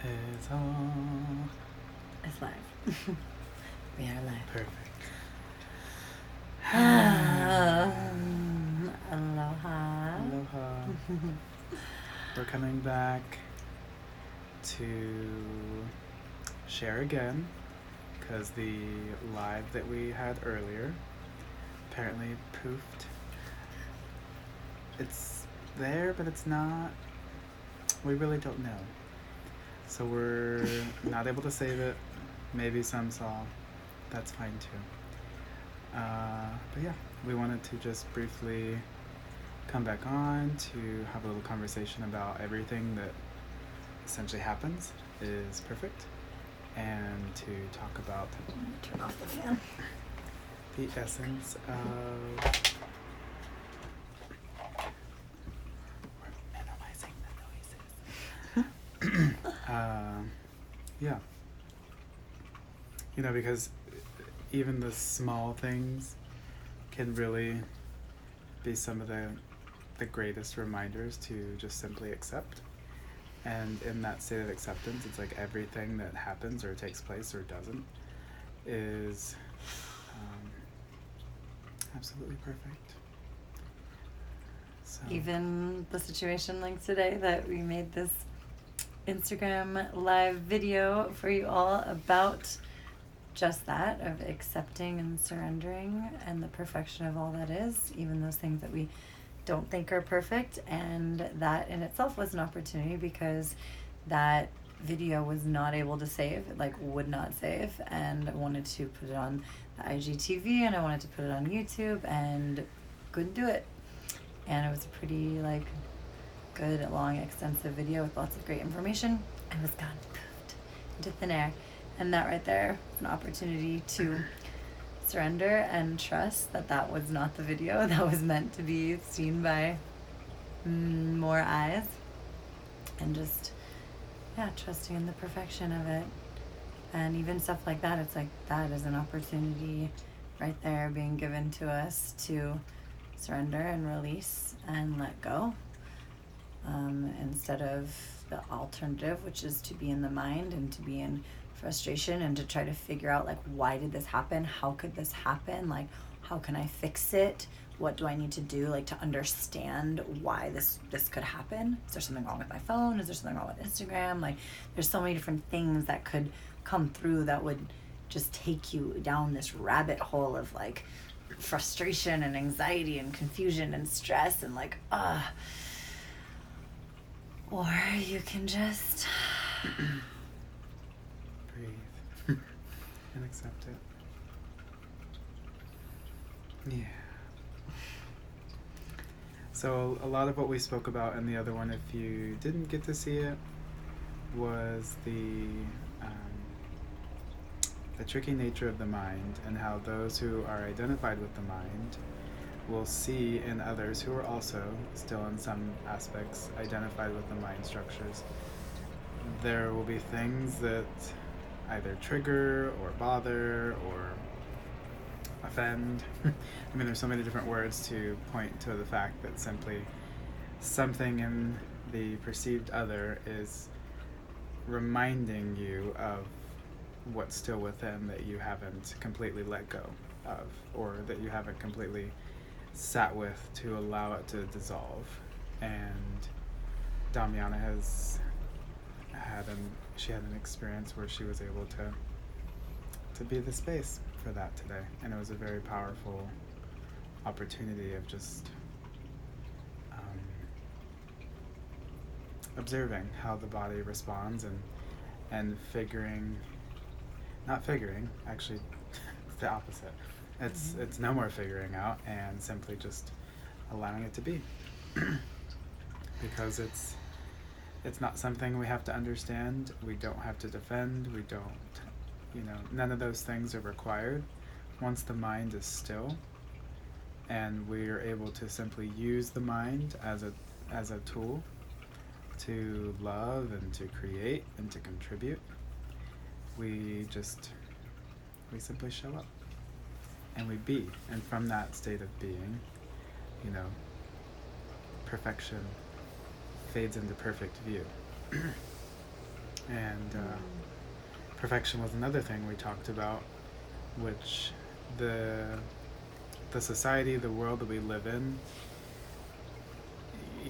It's all. It's live. We are live. Perfect. Aloha. Aloha. We're coming back to share again because the live that we had earlier apparently poofed. It's there, but it's not. We really don't know. So we're not able to save it. Maybe some saw. That's fine too. But yeah, we wanted to just briefly come back on to have a little conversation about everything that essentially happens is perfect, and to talk about Turn off the fan. the essence of we're minimizing the noises. Yeah, you know, because even the small things can really be some of the greatest reminders to just simply accept. And in that state of acceptance, it's like everything that happens or takes place or doesn't is absolutely perfect. So Even the situation like today that we made this Instagram live video for you all about just that, of accepting and surrendering and the perfection of all that is, even those things that we don't think are perfect. And that in itself was an opportunity, because that video was not able to save, it like would not save, and I wanted to put it on the IGTV and I wanted to put it on YouTube and couldn't do it. And it was a pretty like good, long, extensive video with lots of great information, and was gone, poofed into thin air. And that right there was an opportunity to surrender and trust that that was not the video that was meant to be seen by more eyes, and just trusting in the perfection of it. And even stuff like that, it's like that is an opportunity right there being given to us to surrender and release and let go, instead of the alternative, which is to be in the mind and to be in frustration and to try to figure out, like, why did this happen? How could this happen? Like, how can I fix it? What do I need to do, like, to understand why this could happen? Is there something wrong with my phone? Is there something wrong with Instagram? Like, there's so many different things that could come through that would just take you down this rabbit hole of, like, frustration and anxiety and confusion and stress and, like, or you can just breathe and accept it. Yeah. So a lot of what we spoke about in the other one, if you didn't get to see it, was the tricky nature of the mind, and how those who are identified with the mind will see in others who are also still in some aspects identified with the mind structures. There will be things that either trigger or bother or offend. I mean, there's so many different words to point to the fact that simply something in the perceived other is reminding you of what's still within that you haven't completely let go of, or that you haven't completely sat with to allow it to dissolve. And Damiana has had an experience where she was able to be the space for that today, and it was a very powerful opportunity of just observing how the body responds, and actually it's the opposite. It's no more figuring out, and simply just allowing it to be. Because it's not something we have to understand, we don't have to defend, we don't, none of those things are required. Once the mind is still and we are able to simply use the mind as a tool to love and to create and to contribute, we simply show up and we be. And from that state of being, perfection fades into perfect view. And perfection was another thing we talked about, which the society, the world that we live in,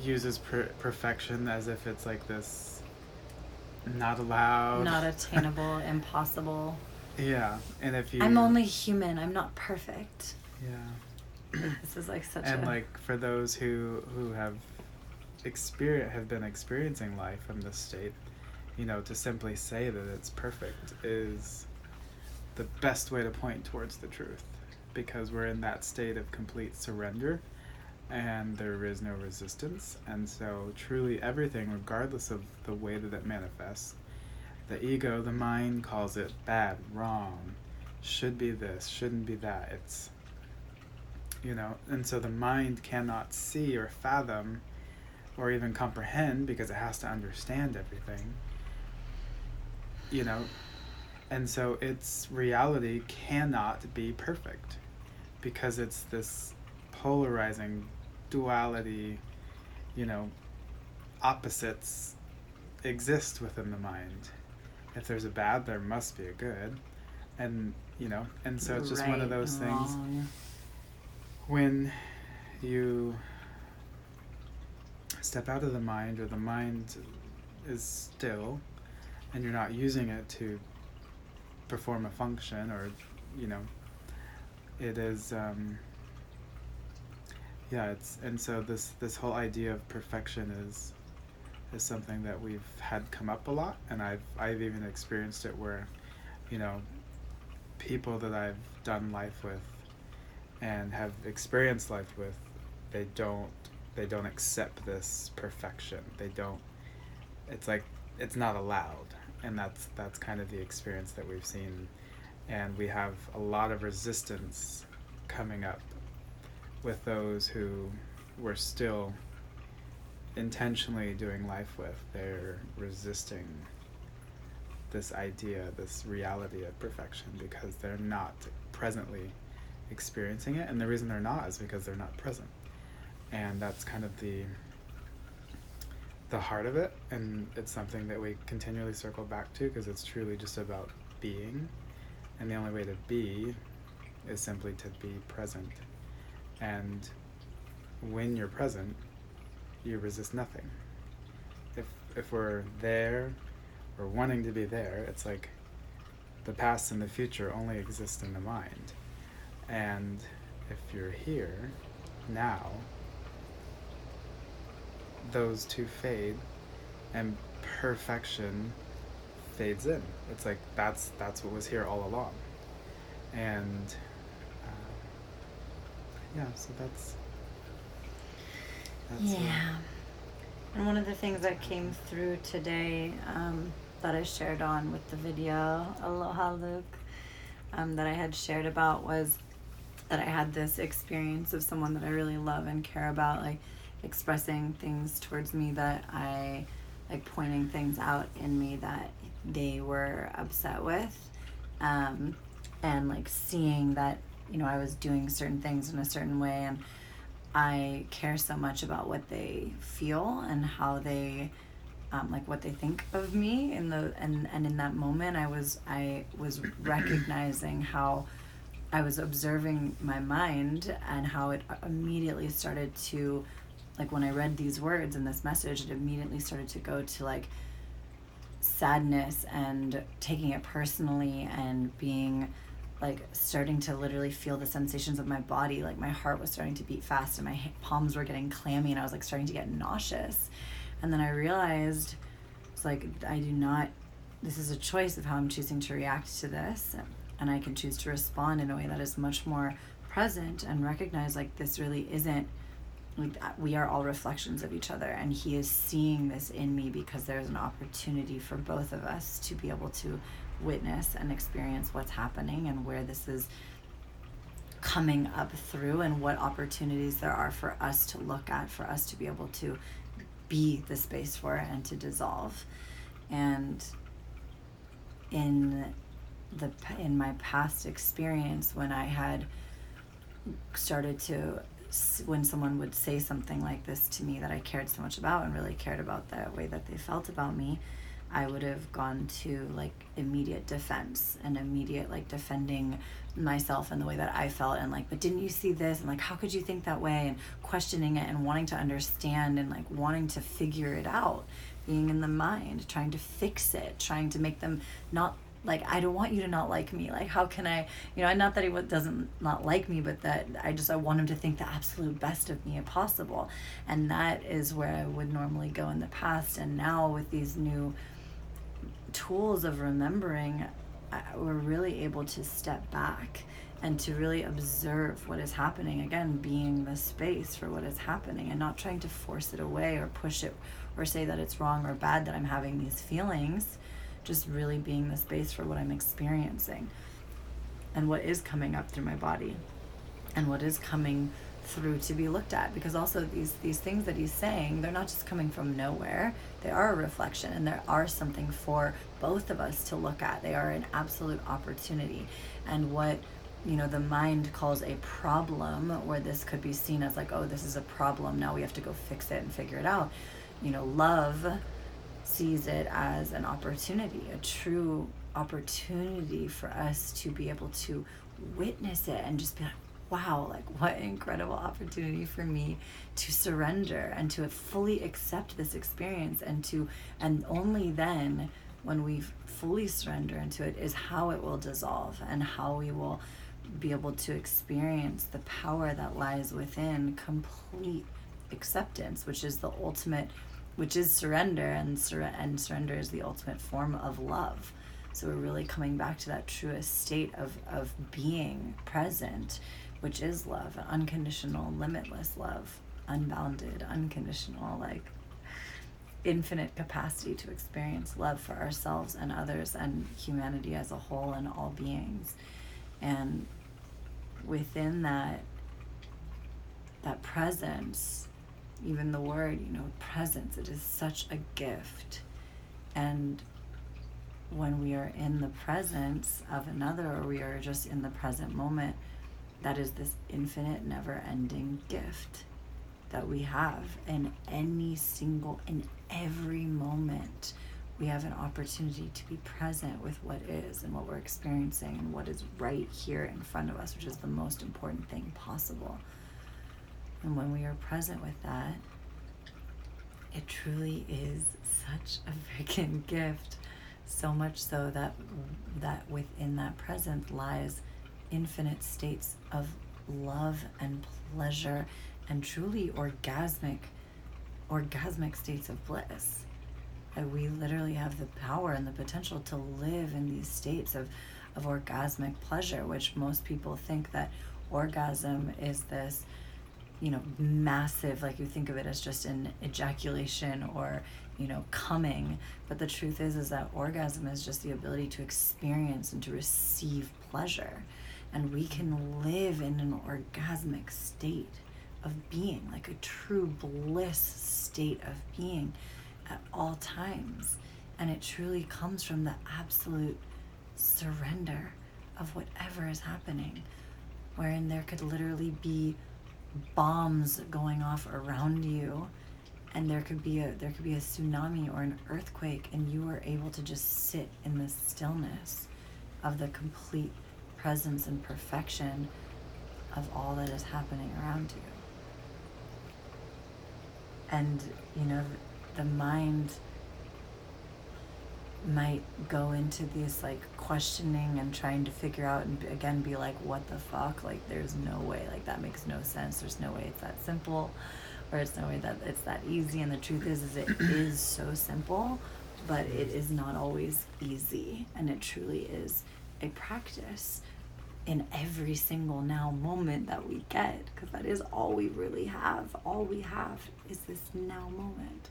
uses perfection as if it's like this not allowed, not attainable, impossible. Yeah, and if you... I'm only human. I'm not perfect. Yeah. This is like such and a... like for those who have been experiencing life in this state, you know, to simply say that it's perfect is the best way to point towards the truth, because we're in that state of complete surrender and there is no resistance. And so truly everything, regardless of the way that it manifests, the ego, the mind, calls it bad, wrong, should be this, shouldn't be that. It's, you know, and so the mind cannot see or fathom or even comprehend, because it has to understand everything, you know. And so its reality cannot be perfect, because it's this polarizing duality, you know, opposites exist within the mind. If there's a bad, there must be a good. And, you know, and so it's just one of those things. When you step out of the mind, or the mind is still and you're not using it to perform a function, or, you know, it is it's, and so this whole idea of perfection is something that we've had come up a lot, and I've even experienced it where, you know, people that I've done life with and have experienced life with, they don't accept this perfection. They don't, it's like it's not allowed. And that's kind of the experience that we've seen. And we have a lot of resistance coming up with those who we're still intentionally doing life with. They're resisting this idea, this reality of perfection, because they're not presently experiencing it. And the reason they're not is because they're not present. And that's kind of the heart of it. And it's something that we continually circle back to, because it's truly just about being. And the only way to be is simply to be present. And when you're present, you resist nothing. If we're there, or wanting to be there, it's like the past and the future only exist in the mind. And if you're here now, those two fade and perfection fades in. It's like that's what was here all along. And so that's yeah. And one of the things that came through today, that I shared on with the video, Aloha Luke, that I had shared about, was that I had this experience of someone that I really love and care about, like expressing things towards me that I, like pointing things out in me that they were upset with, and like seeing that, you know, I was doing certain things in a certain way, and I care so much about what they feel and how they, like what they think of me and in that moment I was recognizing how I was observing my mind, and how it immediately started to, like when I read these words in this message, it immediately started to go to like sadness and taking it personally, and being like starting to literally feel the sensations of my body. Like my heart was starting to beat fast, and my palms were getting clammy, and I was like starting to get nauseous. And then I realized, it's like, this is a choice of how I'm choosing to react to this, and I can choose to respond in a way that is much more present, and recognize like this really isn't, like we are all reflections of each other, and he is seeing this in me because there's an opportunity for both of us to be able to witness and experience what's happening, and where this is coming up through, and what opportunities there are for us to look at, for us to be able to be the space for it and to dissolve. And in my past experience, when I had started to, when someone would say something like this to me that I cared so much about, and really cared about the way that they felt about me, I would have gone to like immediate defense and immediate like defending myself and the way that I felt, and like, but didn't you see this, and like, how could you think that way, and questioning it and wanting to understand and like wanting to figure it out, being in the mind, trying to fix it, trying to make them not like, I don't want you to not like me. Like, how can I, not that he doesn't not like me, but that I want him to think the absolute best of me if possible. And that is where I would normally go in the past. And now with these new tools of remembering, we're really able to step back and to really observe what is happening. Again, being the space for what is happening and not trying to force it away or push it or say that it's wrong or bad that I'm having these feelings. Just really being the space for what I'm experiencing and what is coming up through my body and what is coming through to be looked at. Because also these things that he's saying, they're not just coming from nowhere. They are a reflection, and there are something for both of us to look at. They are an absolute opportunity. And what the mind calls a problem, where this could be seen as like, oh, this is a problem, now we have to go fix it and figure it out. Love sees it as an opportunity, a true opportunity for us to be able to witness it and just be like, wow, like what an incredible opportunity for me to surrender and to fully accept this experience, and only then, when we fully surrender into it, is how it will dissolve and how we will be able to experience the power that lies within complete acceptance, which is the ultimate, which is surrender, and surrender is the ultimate form of love. So we're really coming back to that truest state of being present, which is love, unconditional, limitless love, unbounded, unconditional, like infinite capacity to experience love for ourselves and others and humanity as a whole and all beings. And within that presence, even the word, presence, it is such a gift. And when we are in the presence of another, or we are just in the present moment, that is this infinite, never-ending gift that we have. In every moment, we have an opportunity to be present with what is and what we're experiencing and what is right here in front of us, which is the most important thing possible. And when we are present with that, it truly is such a freaking gift. So much so that within that presence lies infinite states of love and pleasure and truly orgasmic states of bliss. That we literally have the power and the potential to live in these states of orgasmic pleasure, which most people think that orgasm is this massive, like you think of it as just an ejaculation or coming. But the truth is that orgasm is just the ability to experience and to receive pleasure. And we can live in an orgasmic state of being, like a true bliss state of being at all times. And it truly comes from the absolute surrender of whatever is happening, wherein there could literally be bombs going off around you, and there could be a tsunami or an earthquake, and you are able to just sit in the stillness of the complete presence and perfection of all that is happening around you. And the mind might go into this like questioning and trying to figure out, and again be like, what the fuck, like there's no way, like that makes no sense, there's no way it's that simple, or it's no way that it's that easy. And the truth is it is so simple, but it is not always easy. And it truly is a practice in every single now moment that we get, because that is all we really have. All we have is this now moment.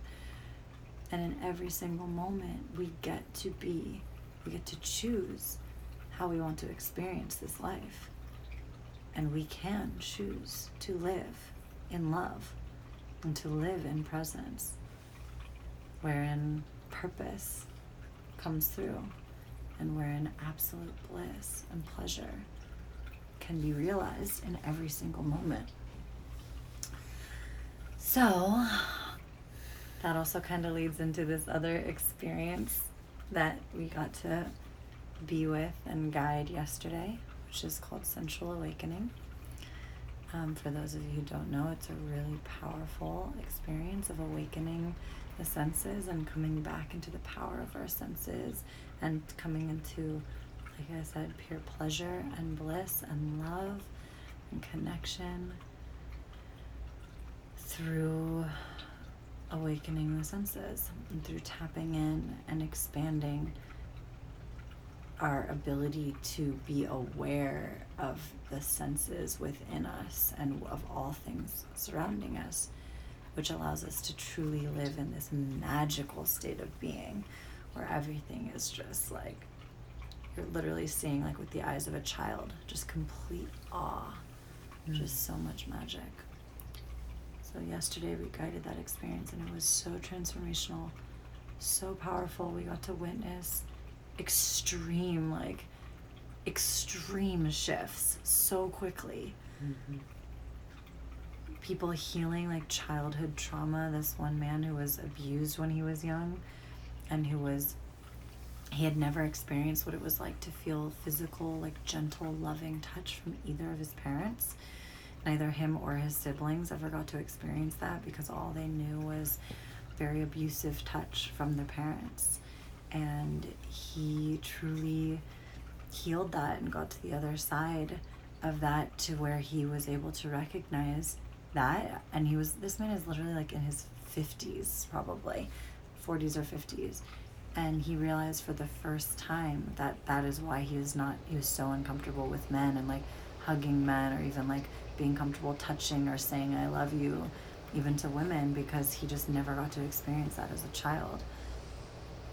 And in every single moment, we get to choose how we want to experience this life. And we can choose to live in love and to live in presence, wherein purpose comes through and wherein absolute bliss and pleasure can be realized in every single moment. So that also kind of leads into this other experience that we got to be with and guide yesterday, which is called Sensual Awakening. For those of you who don't know, it's a really powerful experience of awakening the senses and coming back into the power of our senses and coming into, like I said, pure pleasure and bliss and love and connection through awakening the senses and through tapping in and expanding our ability to be aware of the senses within us and of all things surrounding us, which allows us to truly live in this magical state of being where everything is just like, you're literally seeing like with the eyes of a child, just complete awe, just so much magic. So yesterday we guided that experience and it was so transformational, so powerful. We got to witness extreme shifts so quickly. People healing like childhood trauma. This one man who was abused when he was young and he had never experienced what it was like to feel physical, like gentle, loving touch from either of his parents. Neither him or his siblings ever got to experience that because all they knew was very abusive touch from their parents. And he truly healed that and got to the other side of that, to where he was able to recognize that. And this man is literally like in his 50s, probably 40s or 50s. And he realized for the first time that is why he was so uncomfortable with men and like hugging men or even like being comfortable touching or saying I love you even to women, because he just never got to experience that as a child.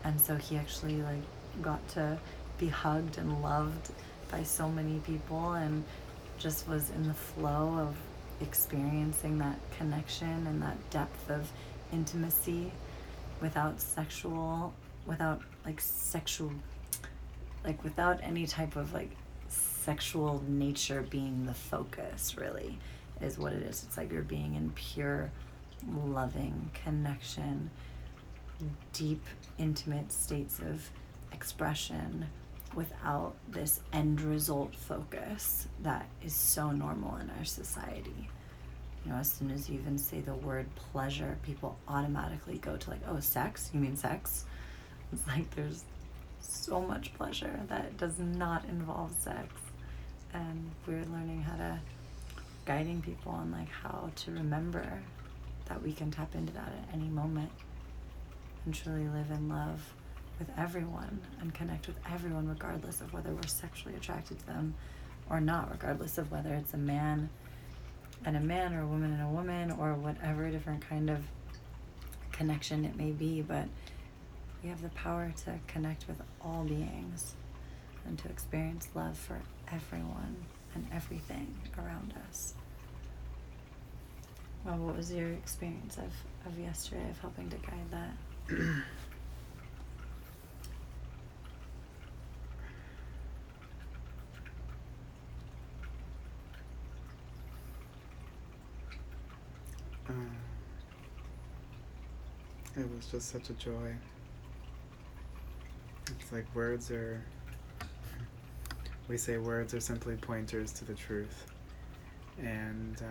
And so he actually like got to be hugged and loved by so many people and just was in the flow of experiencing that connection and that depth of intimacy without any type of like sexual nature being the focus, really, is what it is. It's like you're being in pure loving connection, deep, intimate states of expression without this end result focus that is so normal in our society. You know, as soon as you even say the word pleasure, people automatically go to like, oh, sex? You mean sex? It's like there's so much pleasure that does not involve sex. And we're learning guiding people on like how to remember that we can tap into that at any moment and truly live in love with everyone and connect with everyone regardless of whether we're sexually attracted to them or not, regardless of whether it's a man and a man or a woman and a woman or whatever different kind of connection it may be. But we have the power to connect with all beings and to experience love for everyone and everything around us. Well, what was your experience of yesterday, of helping to guide that? It was just such a joy. It's like we say words are simply pointers to the truth. And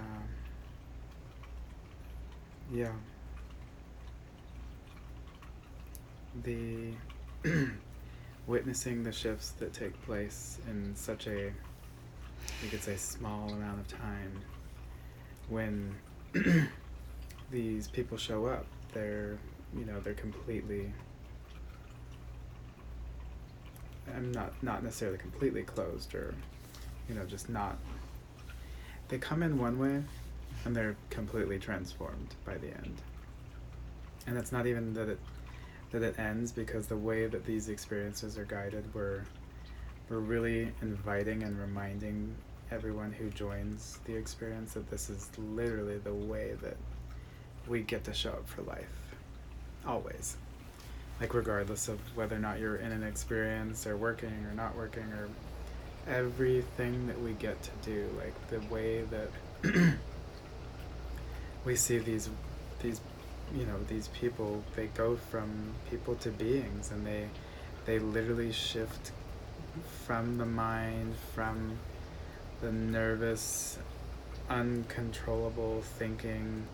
yeah, the witnessing the shifts that take place in such a, you could say, small amount of time, when these people show up, they're completely, I'm not necessarily completely closed, or just not, they come in one way and they're completely transformed by the end. And it's not even that it ends, because the way that these experiences are guided, we're really inviting and reminding everyone who joins the experience that this is literally the way that we get to show up for life, always. Like, regardless of whether or not you're in an experience or working or not working, or everything that we get to do, like the way that we see these people, they go from people to beings, and they literally shift from the mind, from the nervous, uncontrollable thinking,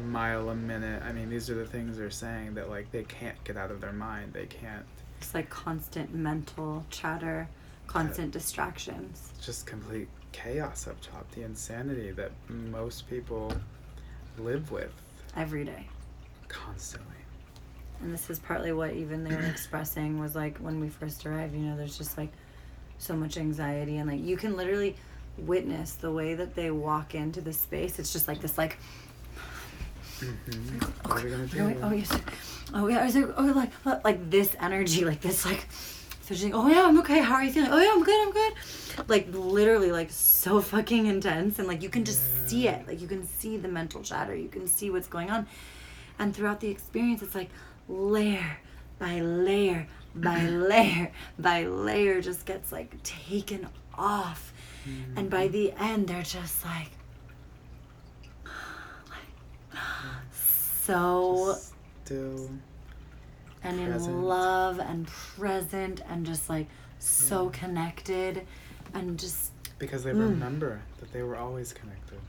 mile a minute. I mean, these are the things they're saying that like they can't get out of their mind. They can't. It's like constant mental chatter, constant distractions. Just complete chaos up top. The insanity that most people live with every day, constantly. And this is partly what even they were expressing was like when we first arrived, you know, there's just like so much anxiety, and like you can literally witness the way that they walk into the space. It's just like this like What are we gonna do? Oh yes. Oh yeah. I was like this energy, like this, like so she's like, oh yeah, I'm okay. How are you feeling? Oh yeah, I'm good. Like literally, like so fucking intense, and like you can just see it. Like you can see the mental chatter. You can see what's going on, and throughout the experience, it's like layer by layer by layer by layer just gets like taken off, and by the end, they're just like so still and present. In love and present and just like so connected, and just because they remember that they were always connected,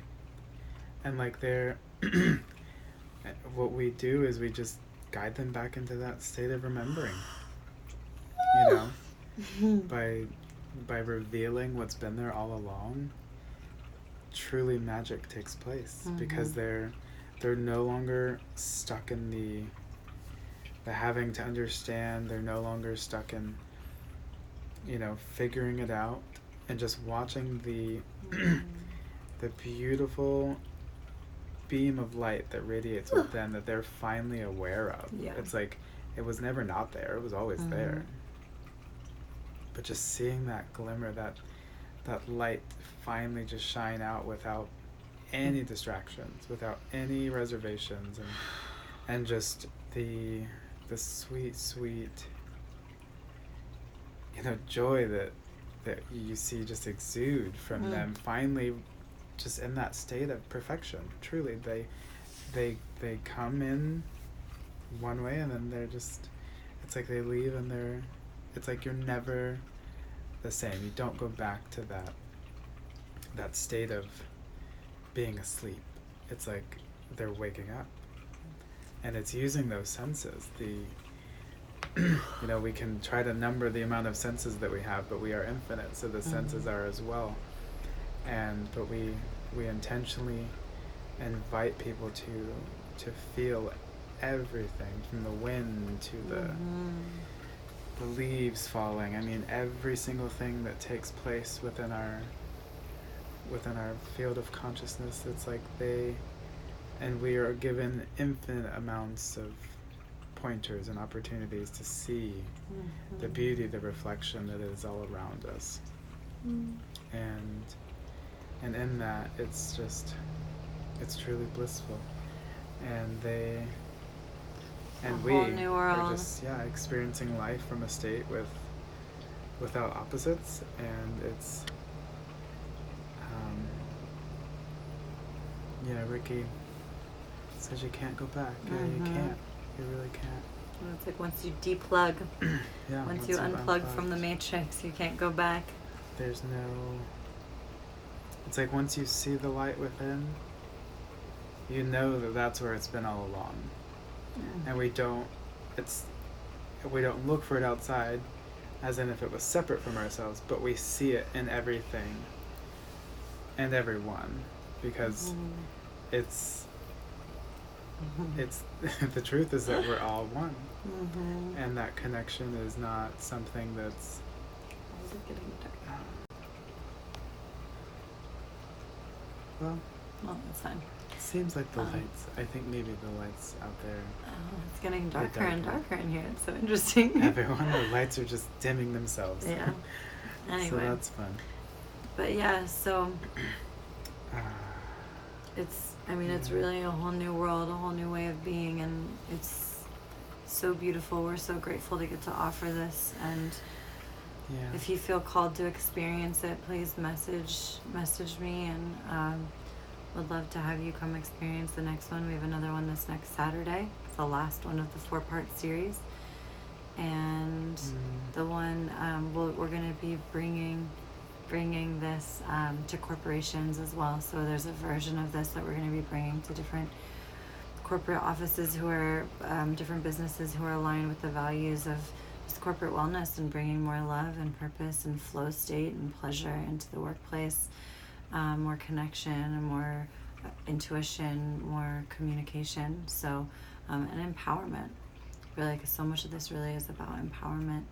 and like they're what we do is we just guide them back into that state of remembering, you know, by revealing what's been there all along. Truly magic takes place because they're no longer stuck in the having to understand. They're no longer stuck in, you know, figuring it out, and just watching the the beautiful beam of light that radiates with them that they're finally aware of. It's like it was never not there, it was always there, but just seeing that glimmer, that light finally just shine out without any distractions, without any reservations, and just the sweet, you know, joy that you see just exude from them, finally just in that state of perfection. Truly, they come in one way, and then they're just, it's like they leave and it's like you're never the same. You don't go back to that state of being asleep. It's like they're waking up, and it's using those senses. You know, we can try to number the amount of senses that we have, but we are infinite, so the senses are as well. But we intentionally invite people to feel everything, from the wind to the leaves falling. I mean, every single thing that takes place within our field of consciousness. It's like and we are given infinite amounts of pointers and opportunities to see the beauty, the reflection that is all around us. And in that, it's truly blissful. And we are just experiencing life from a state without opposites, and it's Ricky says you can't go back. You can't. You really can't. And it's like once you deplug, once you unplug from the matrix, you can't go back. There's no... It's like once you see the light within, you know that that's where it's been all along. And we don't look for it outside, as in if it was separate from ourselves, but we see it in everything and everyone, because it's the truth is that we're all one, and that connection is not something that's... Why is it getting dark? Well, that's fine. Seems like the lights. I think maybe the lights out there. Oh, it's getting darker and darker in here. It's so interesting. Everyone, the lights are just dimming themselves. Yeah. Anyway. So that's fun. But yeah, so it's really a whole new world, a whole new way of being, and it's so beautiful. We're so grateful to get to offer this, and if you feel called to experience it, please message me, and would love to have you come experience the next one. We have another one this next Saturday. It's the last one of the 4-part series, and the one we're going to be bringing this to corporations as well. So there's a version of this that we're going to be bringing to different corporate offices who are different businesses who are aligned with the values of just corporate wellness and bringing more love and purpose and flow state and pleasure into the workplace, more connection and more intuition, more communication. So and empowerment, really, because so much of this really is about empowerment.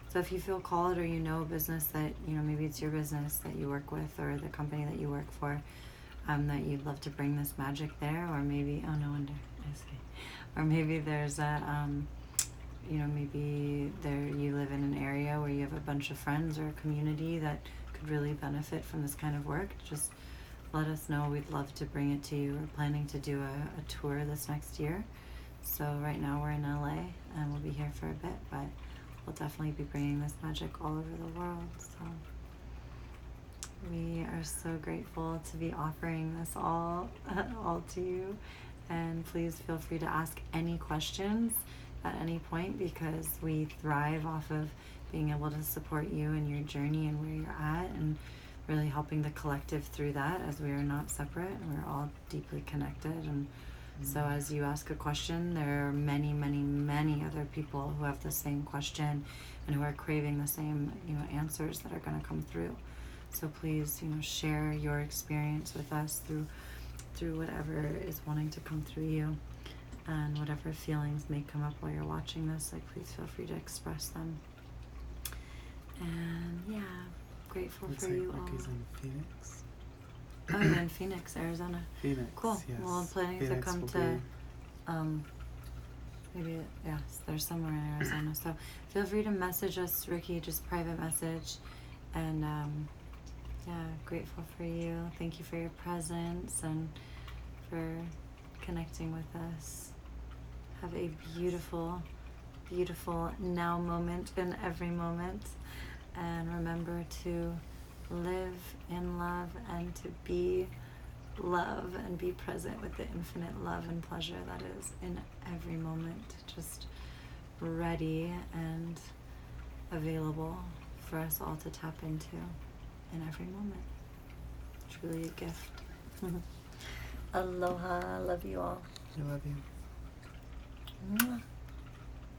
So if you feel called, or you know a business that, maybe it's your business that you work with, or the company that you work for, that you'd love to bring this magic there, or maybe, oh, no wonder, I see. Or maybe there's a, maybe you live in an area where you have a bunch of friends or a community that could really benefit from this kind of work, just let us know. We'd love to bring it to you. We're planning to do a tour this next year. So right now we're in LA, and we'll be here for a bit, but we'll definitely be bringing this magic all over the world. So we are so grateful to be offering this all to you. And please feel free to ask any questions at any point, because we thrive off of being able to support you in your journey and where you're at, and really helping the collective through that, as we are not separate and we're all deeply connected. And so as you ask a question, there are many, many, many other people who have the same question and who are craving the same, answers that are going to come through. So please, share your experience with us through whatever is wanting to come through you, and whatever feelings may come up while you're watching this, please feel free to express them. And yeah, grateful for you all. Ricky's in Phoenix. Oh, you're in Phoenix, Arizona. Phoenix. Cool. Yes. Well, I'm planning Phoenix to come to, maybe, yes, there's somewhere in Arizona. So feel free to message us, Ricky, just private message. And yeah, grateful for you. Thank you for your presence and for connecting with us. Have a beautiful, beautiful now moment in every moment. And remember to live in love and to be love, and be present with the infinite love and pleasure that is in every moment, just ready and available for us all to tap into in every moment. Truly a gift. Aloha. Love you all. I love you. Mwah.